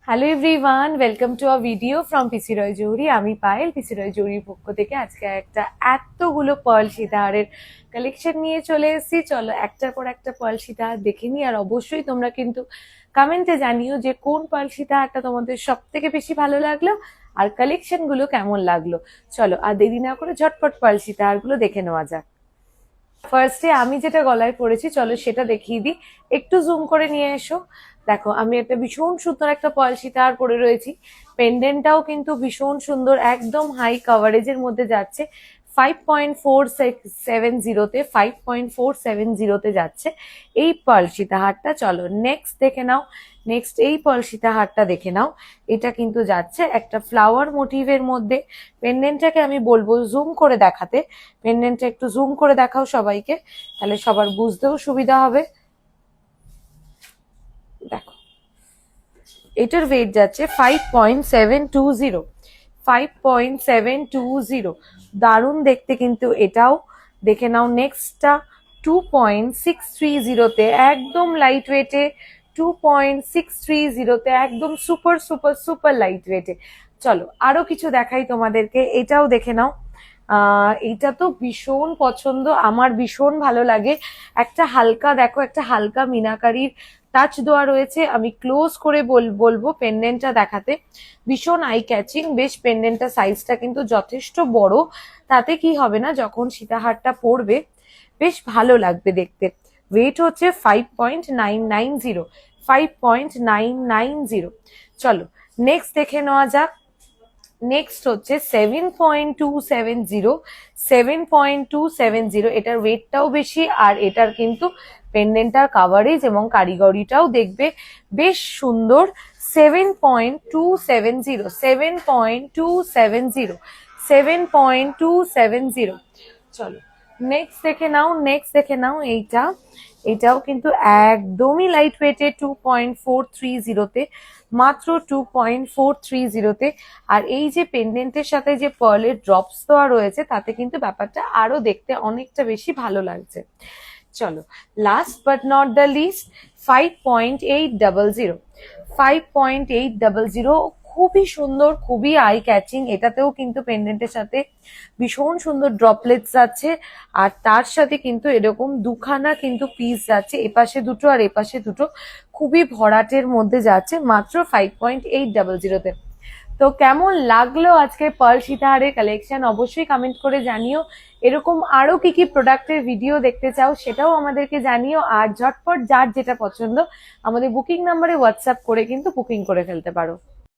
Hello everyone, welcome to a video from PC Roy Jauhari. আমি পায়েল, পিসি রয় জৌহরির পক্ষ থেকে আজকে একটা এতগুলো পার্ল সীতাহারের কালেকশন নিয়ে চলে এসেছি। চলো একটার পর একটা পার্ল সীতাহার দেখে নিই। আর অবশ্যই তোমরা কিন্তু কমেন্টে জানিও যে কোন পার্ল সীতাহারটা তোমাদের সব থেকে বেশি ভালো লাগলো আর কালেকশন গুলো কেমন লাগলো। চলো আর দেরি না করে ঝটপট পার্ল সীতাহার গুলো দেখে নেওয়া যাক। ফার্স্টে আমি যেটা গলায় পরেছি চলো সেটা দেখিয়ে দিই। একটু জুম করে নিয়ে এসো। দেখো আমি একটা ভীষণ সুন্দর একটা পার্ল সীতাহার পরে রয়েছি। পেন্ডেন্টটাও কিন্তু ভীষণ সুন্দর, একদম হাই কাভারেজের মধ্যে যাচ্ছে। 5.470 5.470 যাচ্ছে এই পার্ল সীতাহারটা। চলো নেক্সট দেখে নাও। নেক্সট এই পার্ল সীতাহারটা দেখে নাও। এটা কিন্তু যাচ্ছে একটা ফ্লাওয়ার মোটিভের মধ্যে। পেন্ডেন্টটাকে আমি বলবো জুম করে দেখাতে। পেন্ডেন্টটা একটু জুম করে দেখাও সবাইকে, তাহলে সবার বুঝতেও সুবিধা হবে। দেখো এটার ওয়েট যাচ্ছে 5.720 5.720। দারুণ দেখতে কিন্তু এটাও। দেখে নাও নেক্সটটা 2.630-তে, একদম লাইট ওয়েটে। 2.630-তে একদম সুপার সুপার সুপার লাইট ওয়েটে। চলো আরো কিছু দেখাই তোমাদেরকে, এটাও দেখে নাও। এইটা তো ভীষণ পছন্দ আমার, ভীষণ ভালো লাগে। একটা হালকা দেখো, একটা হালকা মিনাকারির টাচ দেওয়া রয়েছে। আমি ক্লোজ করে বলবো পেন্ডেন্টটা দেখাতে। ভীষণ আই ক্যাচিং, বেশ পেন্ডেন্টটা সাইজটা কিন্তু যথেষ্ট বড়। তাতে কি হবে না, যখন সীতাহারটা পরবে বেশ ভালো লাগবে দেখতে। ওয়েট হচ্ছে 5.990 5.990। চলো নেক্সট দেখে নেওয়া যাক। নেক্সট হচ্ছে 7.270 7.270। এটার ওয়েটটাও বেশি আর এটার কিন্তু পেন্ডেন্টার কাভারেজ এবং কারিগরিটাও দেখবে বেশ সুন্দর। 7.270 7.270 7.270। চলো নেক্সট দেখে নাও। নেক্সট দেখে নাও এইটা। এটাও কিন্তু একদমই লাইট ওয়েটে 2.430-তে, মাত্র 2.430-তে। আর এই যে পেন্ডেন্টের সাথে যে পার্লের ড্রপস দেওয়া রয়েছে তাতে কিন্তু ব্যাপারটা আরো দেখতে অনেকটা বেশি ভালো লাগছে। চলো last but not the least 5.800 5.800। খুবই সুন্দর, খুবই আই ক্যাচিং। এটাতেও কিন্তু পেন্ডেন্টের সাথে ভীষণ সুন্দর ড্রপলেটস যাচ্ছে। আর তার সাথে কিন্তু এরকম দুখানা কিন্তু পিস যাচ্ছে, এপাশে দুটো আর এপাশে দুটো। খুবই ভরাটের মধ্যে যাচ্ছে মাত্র 5.800-তে। তো কেমন লাগলো আজকে পার্ল সীতাহারের কালেকশন অবশ্যই কমেন্ট করে জানিও। এরকম আরো কি কি প্রোডাক্টের ভিডিও দেখতে চাও সেটাও আমাদেরকে জানিও। আর ঝটপট যার যেটা পছন্দ আমাদের বুকিং নাম্বারে হোয়াটসঅ্যাপ করে কিন্তু বুকিং করে ফেলতে পারো।